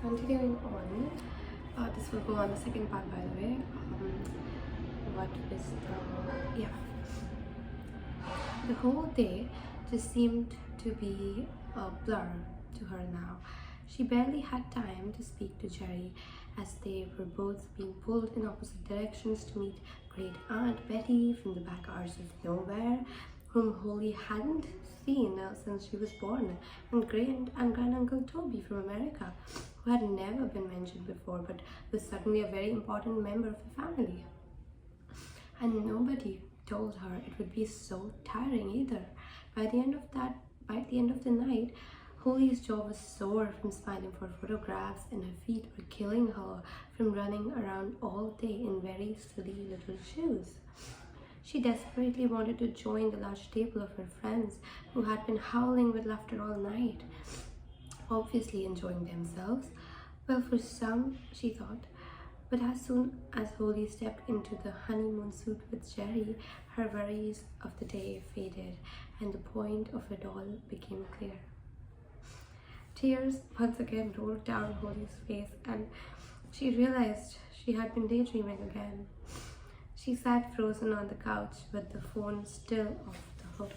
continuing on, this will go on the second part, by the way. What is the yeah? The whole day just seemed to be a blur to her now. She barely had time to speak to Jerry, as they were both being pulled in opposite directions to meet great Aunt Betty from the back arch of nowhere, whom Holly hadn't seen since she was born, and Grand Uncle Toby from America, who had never been mentioned before but was suddenly a very important member of the family. And nobody told her it would be so tiring either. By the end of the night, Holly's jaw was sore from smiling for photographs, and her feet were killing her from running around all day in very silly little shoes. She desperately wanted to join the large table of her friends who had been howling with laughter all night, obviously enjoying themselves. Well, for some, she thought. But as soon as Holly stepped into the honeymoon suit with Jerry, her worries of the day faded, and the point of it all became clear. Tears once again rolled down Holly's face, and she realized she had been daydreaming again. She sat frozen on the couch with the phone still off the hook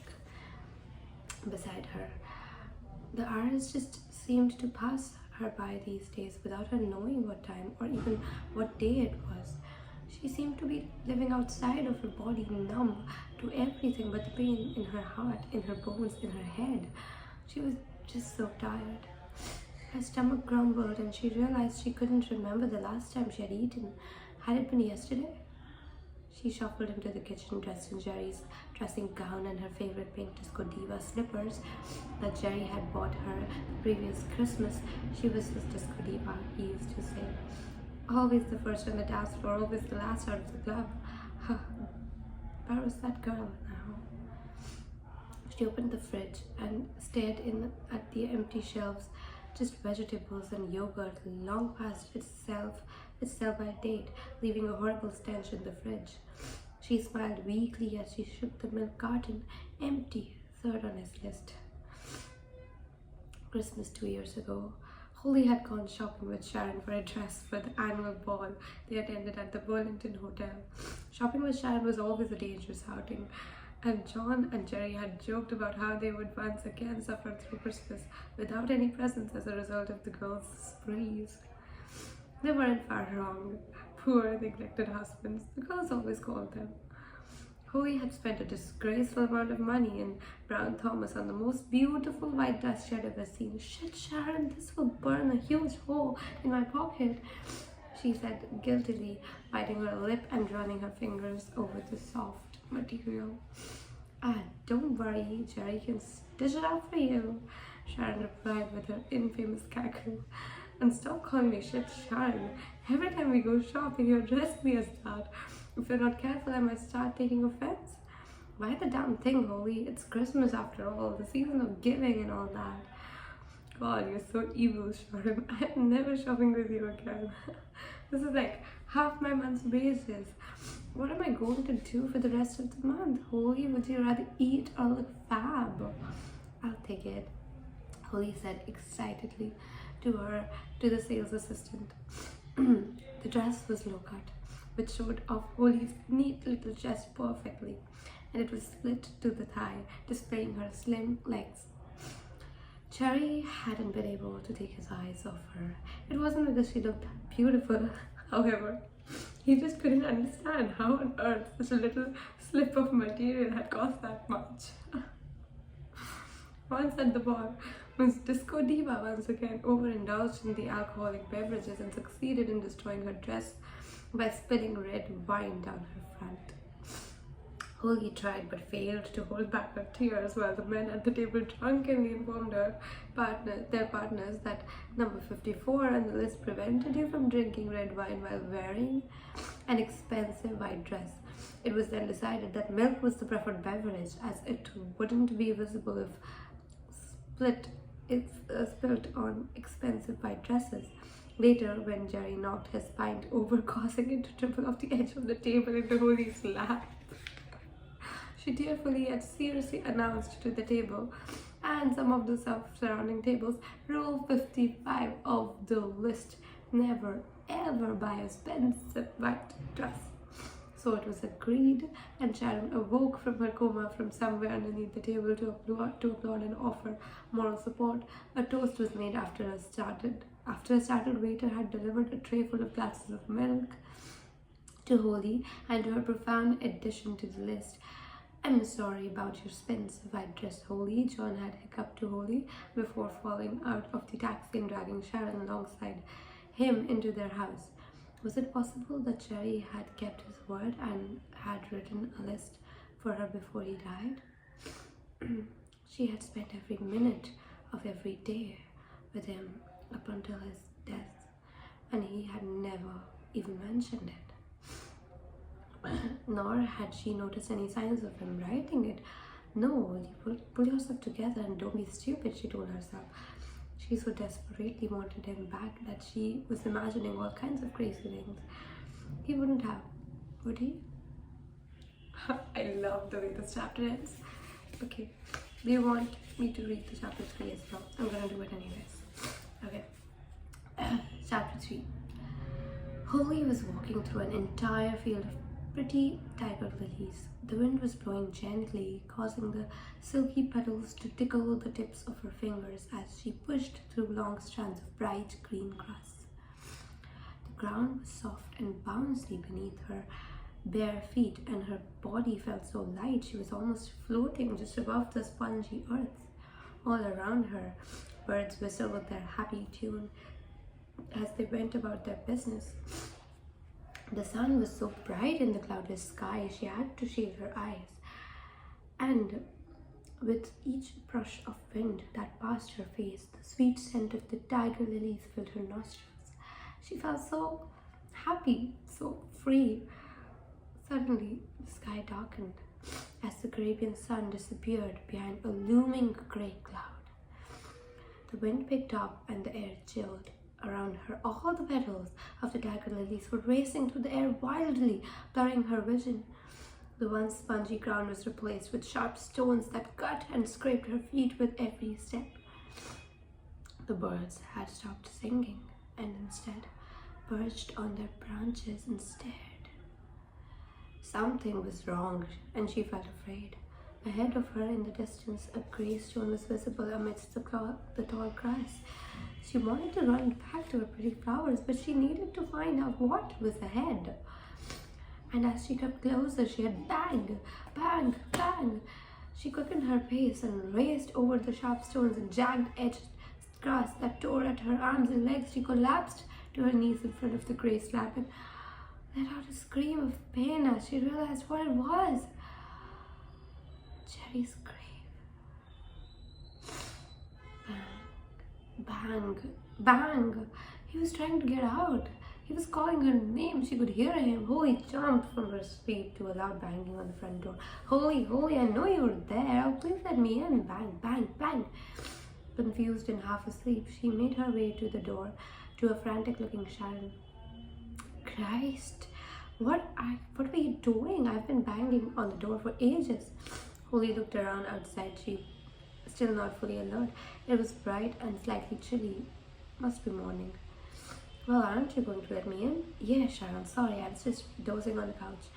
beside her. The hours just seemed to pass her by these days without her knowing what time or even what day it was. She seemed to be living outside of her body, numb to everything but the pain in her heart, in her bones, in her head. She was just so tired. Her stomach grumbled, and she realized she couldn't remember the last time she had eaten. Had it been yesterday? She shuffled into the kitchen dressed in Jerry's dressing gown and her favorite pink Disco Diva slippers that Jerry had bought her the previous Christmas. She was his Disco Diva, he used to say. Always the first on the dance floor, always the last out of the club. Where was that girl now? She opened the fridge and stared in at the empty shelves, just vegetables and yogurt long past its sell-by date, leaving a horrible stench in the fridge. She smiled weakly as she shook the milk carton, empty, third on his list. Christmas 2 years ago, Holly had gone shopping with Sharon for a dress for the annual ball they attended at the Burlington Hotel. Shopping with Sharon was always a dangerous outing, and John and Jerry had joked about how they would once again suffer through Christmas without any presents as a result of the girls' sprees. They weren't far wrong. Poor, neglected husbands, the girls always called them. Holly had spent a disgraceful amount of money in Brown Thomas on the most beautiful white dress she had ever seen. Shit, Sharon, this will burn a huge hole in my pocket, she said guiltily, biting her lip and running her fingers over the soft material. Don't worry, Jerry can stitch it up for you, Sharon replied with her infamous cackle. And stop calling me shit, Sharon. Every time we go shopping, you address me as that. If you're not careful, I might start taking offense. Why the damn thing, Holly? It's Christmas after all, the season of giving and all that. God, you're so evil, Sharon. I'm never shopping with you again. This is like half my month's wages. What am I going to do for the rest of the month? Holly, would you rather eat or look fab? I'll take it, Holly said excitedly to the sales assistant. The dress was low cut, which showed off Holly's neat little chest perfectly, and it was split to the thigh, displaying her slim legs. Jerry hadn't been able to take his eyes off her. It wasn't because she looked beautiful, however. He just couldn't understand how on earth such a little slip of material had cost that much. Once at the bar, Miss Disco Diva once again overindulged in the alcoholic beverages and succeeded in destroying her dress by spilling red wine down her front. Holly tried but failed to hold back her tears while the men at the table drunkenly informed their partners that number 54 on the list prevented you from drinking red wine while wearing an expensive white dress. It was then decided that milk was the preferred beverage, as it wouldn't be visible if spilt on expensive white dresses. Later, when Jerry knocked his pint over, causing it to triple off the edge of the table into Holly's lap, she tearfully yet seriously announced to the table, and some of the surrounding tables. Rule 55 of the list: never ever buy expensive white dress. So it was agreed, and Sharon awoke from her coma from somewhere underneath the table to applaud and offer moral support. A toast was made after a startled waiter had delivered a tray full of glasses of milk to Holly, and to her profound addition to the list. "I'm sorry about your expensive white dress, Holly," John had hiccuped to Holly before falling out of the taxi and dragging Sharon alongside him into their house. Was it possible that Jerry had kept his word and had written a list for her before he died? She had spent every minute of every day with him up until his death, and he had never even mentioned it. Nor had she noticed any signs of him writing it. "No, you pull yourself together and don't be stupid," she told herself. She so desperately wanted him back that she was imagining all kinds of crazy things. He wouldn't have, would he? I love the way this chapter ends. Okay, do you want me to read the chapter 3 as well? I'm gonna do it anyways. Okay, chapter 3. Holly was walking through an entire field of pretty tiger lilies. The wind was blowing gently, causing the silky petals to tickle the tips of her fingers as she pushed through long strands of bright green grass. The ground was soft and bouncy beneath her bare feet, and her body felt so light she was almost floating just above the spongy earth. All around her, birds whistled with their happy tune as they went about their business. The sun was so bright in the cloudless sky she had to shield her eyes, and with each brush of wind that passed her face, the sweet scent of the tiger lilies filled her nostrils. She felt so happy, so free. Suddenly, the sky darkened as the Arabian sun disappeared behind a looming grey cloud. The wind picked up and the air chilled. Around her, all the petals of the tiger lilies were racing through the air wildly, blurring her vision. The once spongy ground was replaced with sharp stones that cut and scraped her feet with every step. The birds had stopped singing and instead perched on their branches and stared. Something was wrong, and she felt afraid. Ahead of her in the distance, a grey stone was visible amidst the tall grass. She wanted to run back to her pretty flowers, but she needed to find out what was ahead. And as she got closer, she had bang, bang, bang. She quickened her pace and raced over the sharp stones and jagged-edged grass that tore at her arms and legs. She collapsed to her knees in front of the grey slab and let out a scream of pain as she realized what it was. Jerry's grave. Bang, bang. He was trying to get out. He was calling her name. She could hear him. Holly jumped from her seat to a loud banging on the front door. Holly, Holly, I know you were there. Oh, please let me in. Bang, bang, bang. Confused and half asleep, she made her way to the door to a frantic-looking Sharon. Christ, what were you doing? I've been banging on the door for ages. Holly looked around outside. She still not fully alert. It was bright and slightly chilly. Must be morning. Well, aren't you going to let me in? Yeah, Sharon, sorry, I was just dozing on the couch.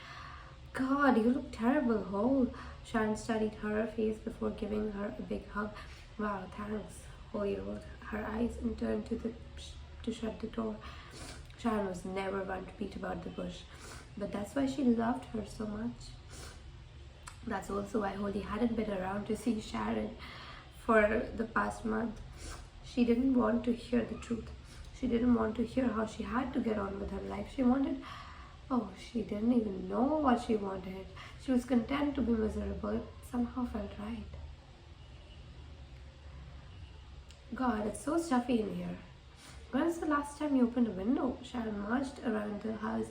God, you look terrible, Hole. Sharon studied her face before giving her a big hug. Wow, thanks. Holly rolled her eyes and turned to shut the door. Sharon was never one to beat about the bush, but that's why she loved her so much. That's also why Holly hadn't been around to see Sharon for the past month. She didn't want to hear the truth. She didn't want to hear how she had to get on with her life. She didn't even know what she wanted. She was content to be miserable. It somehow felt right. God, it's so stuffy in here. When's the last time you opened a window? Sharon marched around the house,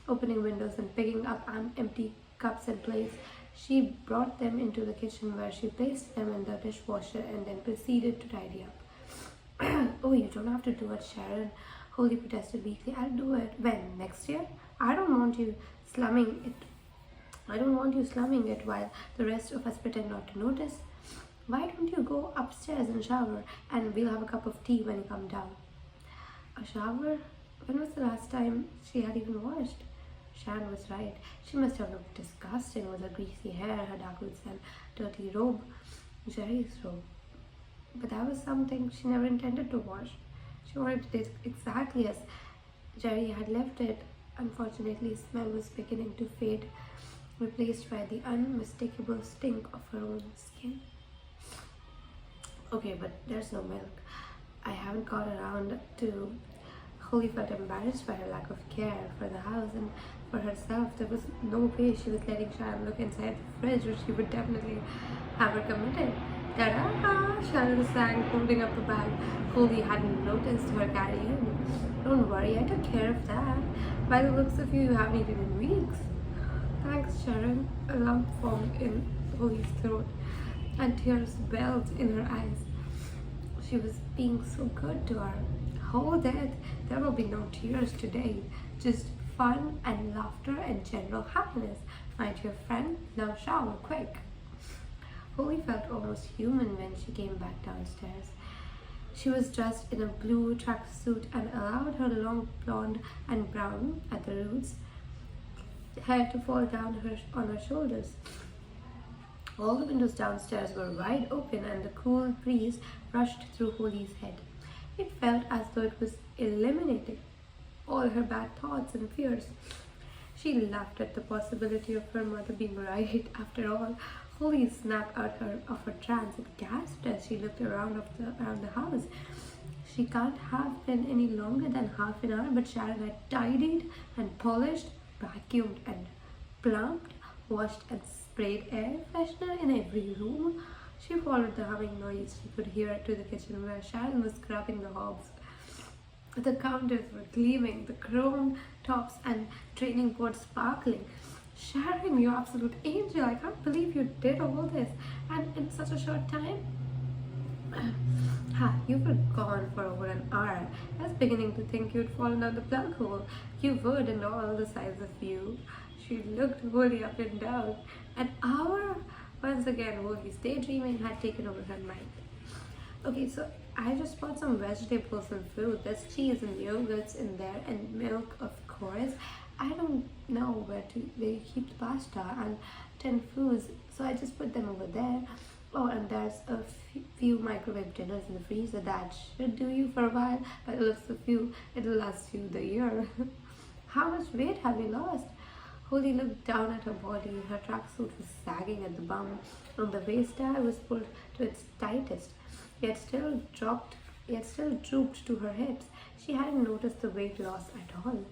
opening windows and picking up empty cups and plates. She brought them into the kitchen where she placed them in the dishwasher and then proceeded to tidy up. Oh, you don't have to do it, Sharon. Holly protested weakly. I'll do it. When? Next year? I don't want you slumming it while the rest of us pretend not to notice. Why don't you go upstairs and shower, and we'll have a cup of tea when you come down? A shower? When was the last time she had even washed? Sharon was right. She must have looked disgusting with her greasy hair, her dark roots, and dirty robe, Jerry's robe. But that was something she never intended to wash. She wanted it exactly as Jerry had left it. Unfortunately, smell was beginning to fade, replaced by the unmistakable stink of her own skin. Okay, but there's no milk. I haven't got around to. Holly felt embarrassed by her lack of care for the house and for herself. There was no way she was letting Sharon look inside the fridge, or she would definitely have her committed. Ta-da! Sharon sang, holding up a bag Holly hadn't noticed her carrying. Don't worry, I took care of that. By the looks of you, you haven't eaten in weeks. Thanks, Sharon. A lump formed in Holly's throat, and tears welled in her eyes. She was being so good to her. Hold it, there will be no tears today. Just fun and laughter and general happiness. My dear friend, now shower quick. Holly felt almost human when she came back downstairs. She was dressed in a blue tracksuit and allowed her long blonde and brown at the roots hair to fall down on her shoulders. All the windows downstairs were wide open and the cool breeze rushed through Holly's head. It felt as though it was eliminating all her bad thoughts and fears. She laughed at the possibility of her mother being right. After all, Holly snapped out of her trance and gasped as she looked around the house. She can't have been any longer than half an hour, but Sharon had tidied and polished, vacuumed and plumped, washed and sprayed air freshener in every room. She followed the humming noise she could hear to the kitchen where Sharon was scrubbing the hobs. The counters were gleaming, the chrome tops and training boards sparkling. Sharon, you absolute angel, I can't believe you did all this, and in such a short time. You were gone for over an hour. I was beginning to think you'd fallen down the plug hole. You would, and all the size of you. She looked Holly up and down. An hour? Once again, Holly's daydreaming had taken over her mind. Okay, so I just bought some vegetables and fruit. There's cheese and yogurts in there, and milk, of course. I don't know where you keep the pasta and 10 foods, so I just put them over there. Oh, and there's a few microwave dinners in the freezer that should do you for a while. By the looks of you, it'll last you the year. How much weight have you lost? Holly looked down at her body. Her tracksuit was sagging at the bum, and the waist tie was pulled to its tightest, yet still drooped to her hips. She hadn't noticed the weight loss at all.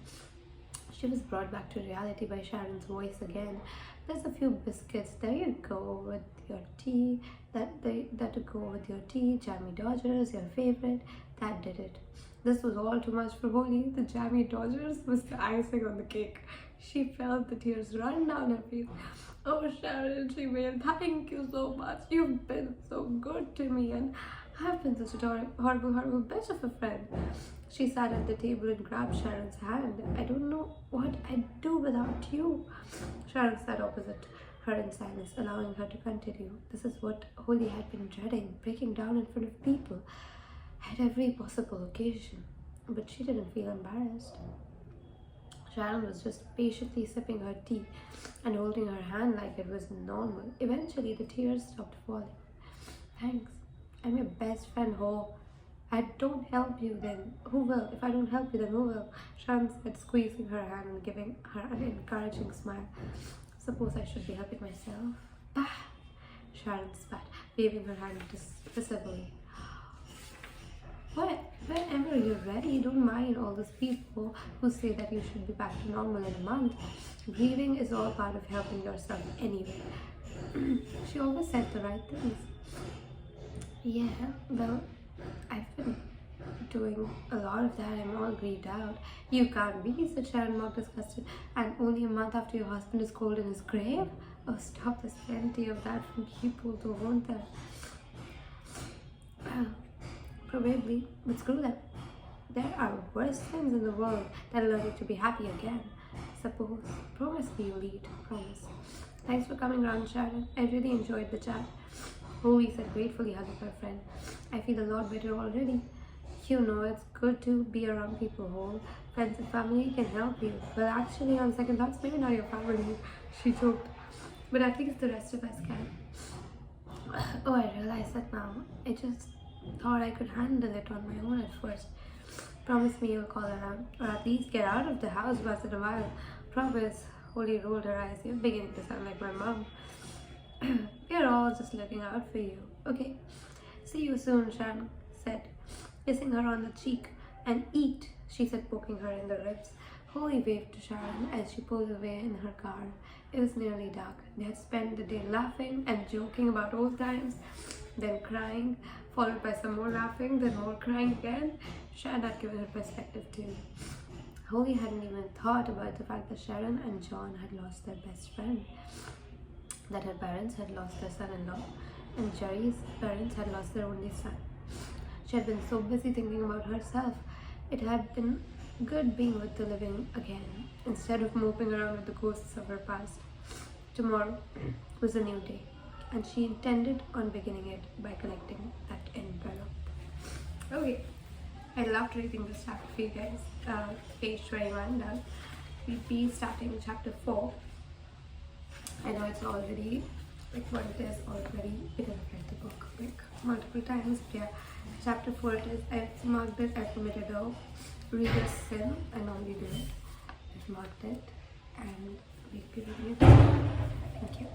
She was brought back to reality by Sharon's voice again. There's a few biscuits. There you go with your tea. That to go with your tea. Jammy Dodgers, your favorite. That did it. This was all too much for Holly. The Jammy Dodgers was the icing on the cake. She felt the tears run down her face. Oh, Sharon, she wailed, thank you so much. You've been so good to me, and I've been such a horrible bitch of a friend. She sat at the table and grabbed Sharon's hand. I don't know what I'd do without you. Sharon sat opposite her in silence, allowing her to continue. This is what Holly had been dreading, breaking down in front of people at every possible occasion. But she didn't feel embarrassed. Sharon was just patiently sipping her tea and holding her hand like it was normal. Eventually, the tears stopped falling. Thanks. I'm your best friend, Ho. I don't help you, then who will? If I don't help you, then who will? Sharon said, squeezing her hand and giving her an encouraging smile. Suppose I should be helping myself. Bah! Sharon spat, waving her hand dismissively. Whenever you're ready, don't mind all those people who say that you should be back to normal in a month. Grieving is all part of helping yourself anyway. She always said the right things. Yeah, well, I've been doing a lot of that. I'm all grieved out. You can't be, said Sharon, more disgusted. And only a month after your husband is cold in his grave? Oh, stop. There's plenty of that from people who want that. Probably, but screw that. There are worse things in the world that allow you to be happy again. Suppose. Promise me you'll eat. Promise. Thanks for coming around, Sharon. I really enjoyed the chat. Holly said gratefully, hugging her friend. I feel a lot better already. You know, it's good to be around people, Hole. Friends and family can help you. Well, actually, on second thoughts, maybe not your family, she joked. But at least the rest of us can. Oh, I realize that now. I just thought I could handle it on my own at first. Promise me you'll call around, or at least get out of the house once in a while. Promise. Holly rolled her eyes. You're beginning to sound like my mom. We're all just looking out for you. Okay. See you soon, Shan said, kissing her on the cheek. And eat, she said, poking her in the ribs. Holly waved to Sharon as she pulled away in her car. It was nearly dark. They had spent the day laughing and joking about old times, then crying, followed by some more laughing, then more crying again. Sharon had given her perspective too. Holly hadn't even thought about the fact that Sharon and John had lost their best friend, that her parents had lost their son-in-law, and Jerry's parents had lost their only son. She had been so busy thinking about herself. It had been good being with the living again, instead of moping around with the ghosts of her past. Tomorrow was a new day, and she intended on beginning it by collecting that envelope. Okay, I loved reading this chapter for you guys. Page 21 done. We'll be starting chapter 4. I know it's already like what it is already because I've read the book like multiple times. But yeah, chapter 4 it is. I've marked it. I've committed a reader's sin. I normally do it. I've marked it and we'll be reading it. Thank you.